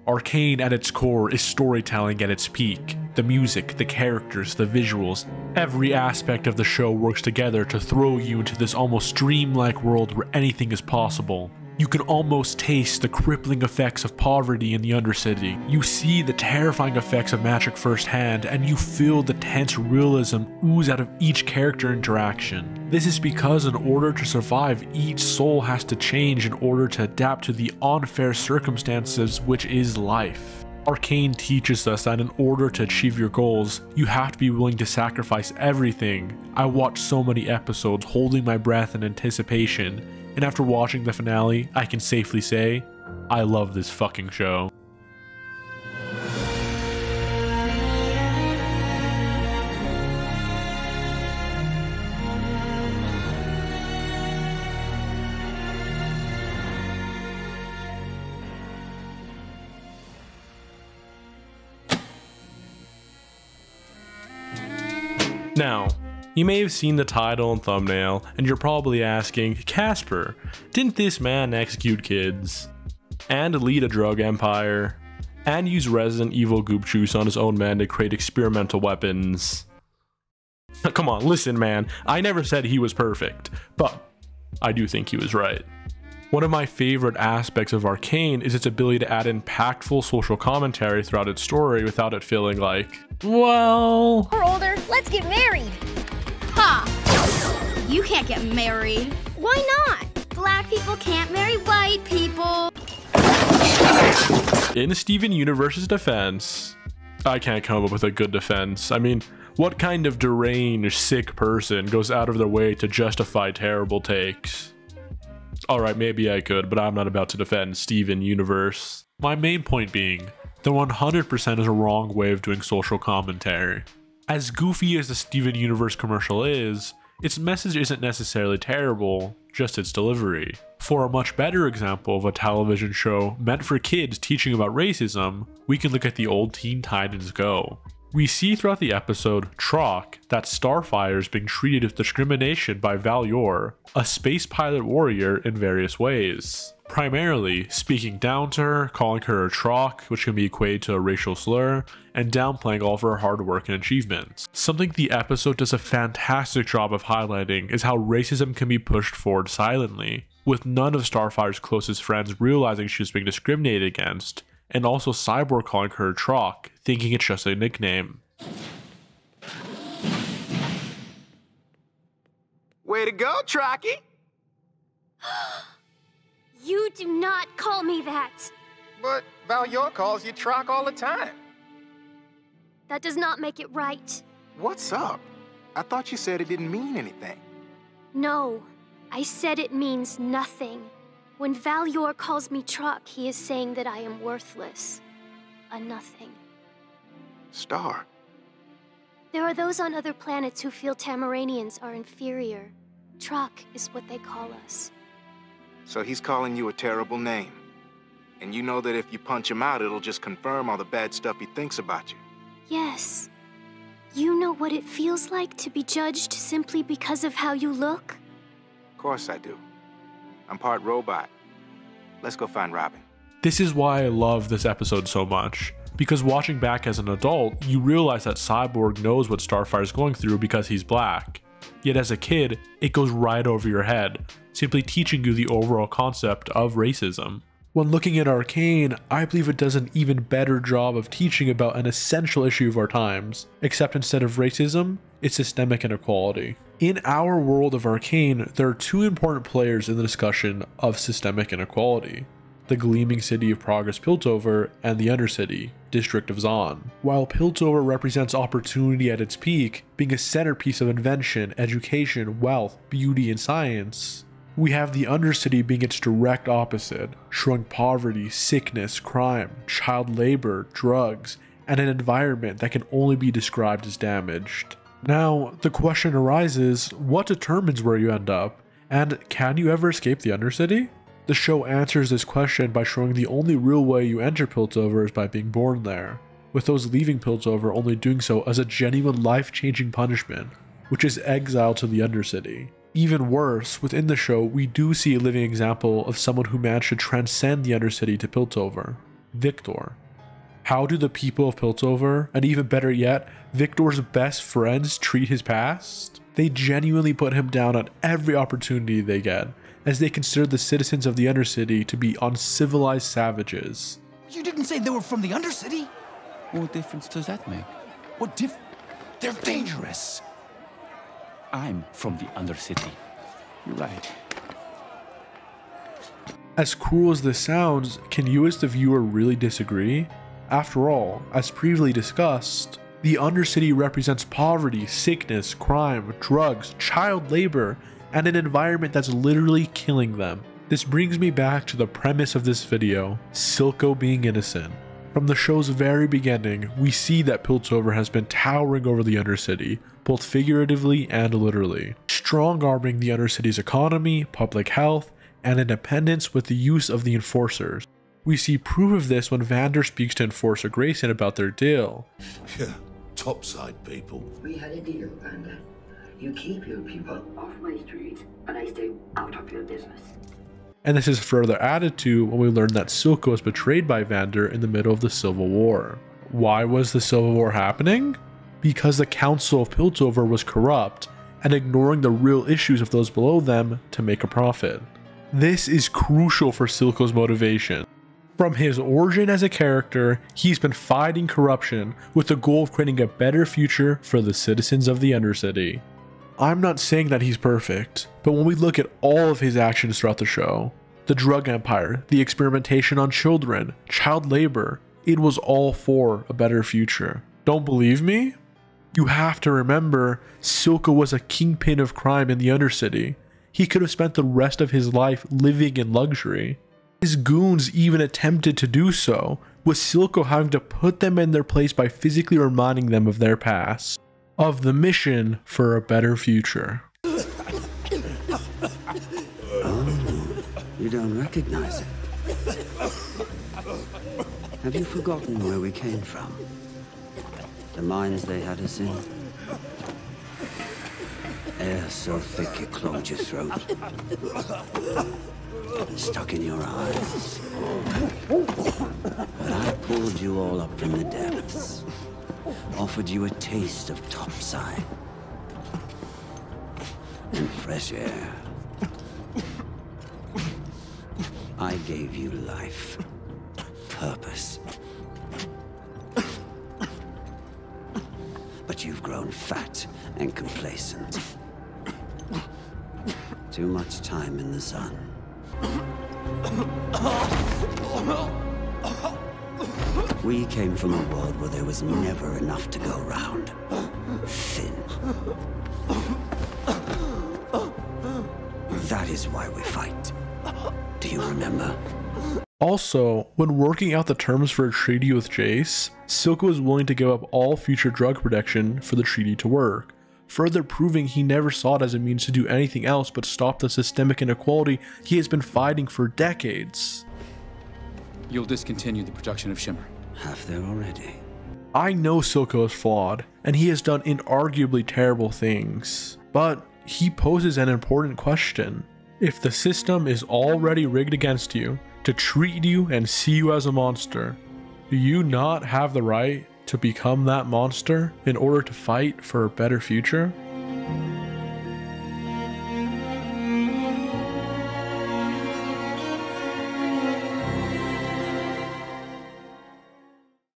Arcane at its core is storytelling at its peak. The music, the characters, the visuals, every aspect of the show works together to throw you into this almost dreamlike world where anything is possible. You can almost taste the crippling effects of poverty in the Undercity. You see the terrifying effects of magic firsthand, and you feel the tense realism ooze out of each character interaction. This is because in order to survive, each soul has to change in order to adapt to the unfair circumstances which is life. Arcane teaches us that in order to achieve your goals, you have to be willing to sacrifice everything. I watched so many episodes holding my breath in anticipation, and after watching the finale, I can safely say, I love this fucking show. Now, you may have seen the title and thumbnail, and you're probably asking, Casper, didn't this man execute kids, and lead a drug empire, and use Resident Evil goop juice on his own men to create experimental weapons? Come on, listen man, I never said he was perfect, but I do think he was right. One of my favorite aspects of Arcane is its ability to add impactful social commentary throughout its story without it feeling like, well... We're older, let's get married! Ha! You can't get married. Why not? Black people can't marry white people. In Steven Universe's defense, I can't come up with a good defense. I mean, what kind of deranged, sick person goes out of their way to justify terrible takes? Alright, maybe I could, but I'm not about to defend Steven Universe. My main point being, that 100% is a wrong way of doing social commentary. As goofy as the Steven Universe commercial is, its message isn't necessarily terrible, just its delivery. For a much better example of a television show meant for kids teaching about racism, we can look at the old Teen Titans Go. We see throughout the episode Troc that Starfire is being treated with discrimination by Valyor, a space pilot warrior, in various ways. Primarily speaking down to her, calling her a Troc, which can be equated to a racial slur, and downplaying all of her hard work and achievements. Something the episode does a fantastic job of highlighting is how racism can be pushed forward silently, with none of Starfire's closest friends realizing she was being discriminated against, and also Cyborg calling her a Troc, thinking it's just a nickname. Way to go, Trocky! You do not call me that. But Valyor calls you Troc all the time. That does not make it right. What's up? I thought you said it didn't mean anything. No, I said it means nothing. When Valyor calls me Troc, he is saying that I am worthless. A nothing. Star. There are those on other planets who feel Tamaranians are inferior. Troc is what they call us. So he's calling you a terrible name. And you know that if you punch him out, it'll just confirm all the bad stuff he thinks about you. Yes. You know what it feels like to be judged simply because of how you look? Of course I do. I'm part robot. Let's go find Robin. This is why I love this episode so much, because watching back as an adult, you realize that Cyborg knows what Starfire is going through because he's black. Yet as a kid, it goes right over your head, simply teaching you the overall concept of racism. When looking at Arcane, I believe it does an even better job of teaching about an essential issue of our times, except instead of racism, it's systemic inequality. In our world of Arcane, there are two important players in the discussion of systemic inequality: the gleaming city of Progress Piltover and the Undercity, District of Zon. While Piltover represents opportunity at its peak, being a centerpiece of invention, education, wealth, beauty, and science, we have the Undercity being its direct opposite, showing poverty, sickness, crime, child labor, drugs, and an environment that can only be described as damaged. Now, the question arises, what determines where you end up? And can you ever escape the Undercity? The show answers this question by showing the only real way you enter Piltover is by being born there, with those leaving Piltover only doing so as a genuine life-changing punishment, which is exile to the Undercity. Even worse, within the show, we do see a living example of someone who managed to transcend the Undercity to Piltover. Victor. How do the people of Piltover, and even better yet, Victor's best friends, treat his past? They genuinely put him down at every opportunity they get, as they consider the citizens of the Undercity to be uncivilized savages. You didn't say they were from the Undercity? What difference does that make? They're dangerous. I'm from the Undercity. You're right. As cruel as this sounds, can you as the viewer really disagree? After all, as previously discussed, the Undercity represents poverty, sickness, crime, drugs, child labor, and an environment that's literally killing them. This brings me back to the premise of this video, Silco being innocent. From the show's very beginning, we see that Piltover has been towering over the Undercity, both figuratively and literally, strong-arming the Undercity's economy, public health, and independence with the use of the Enforcers. We see proof of this when Vander speaks to Enforcer Grayson about their deal. Yeah, topside people. We had a deal, Vander. You keep your people off my streets, and I stay out of your business. And this is further added to when we learn that Silco was betrayed by Vander in the middle of the Civil War. Why was the Civil War happening? Because the Council of Piltover was corrupt and ignoring the real issues of those below them to make a profit. This is crucial for Silco's motivation. From his origin as a character, he's been fighting corruption with the goal of creating a better future for the citizens of the Undercity. I'm not saying that he's perfect, but when we look at all of his actions throughout the show, the drug empire, the experimentation on children, child labor, it was all for a better future. Don't believe me? You have to remember, Silco was a kingpin of crime in the Undercity. He could have spent the rest of his life living in luxury. His goons even attempted to do so, with Silco having to put them in their place by physically reminding them of their past, of the mission for a better future. Oh, you don't recognize it. Have you forgotten where we came from? The mines they had us in? Air so thick it clogged your throat. Stuck in your eyes. But I pulled you all up from the depths. Offered you a taste of topside. And fresh air. I gave you life. Purpose. But you've grown fat and complacent. Too much time in the sun. We came from a world where there was never enough to go round. Thin. That is why we fight. Do you remember? Also, when working out the terms for a treaty with Jace, Silco is willing to give up all future drug protection for the treaty to work, further proving he never saw it as a means to do anything else but stop the systemic inequality he has been fighting for decades. You'll discontinue the production of Shimmer. Have there already? I know Silco is flawed, and he has done inarguably terrible things, but he poses an important question. If the system is already rigged against you, to treat you and see you as a monster, do you not have the right to become that monster in order to fight for a better future?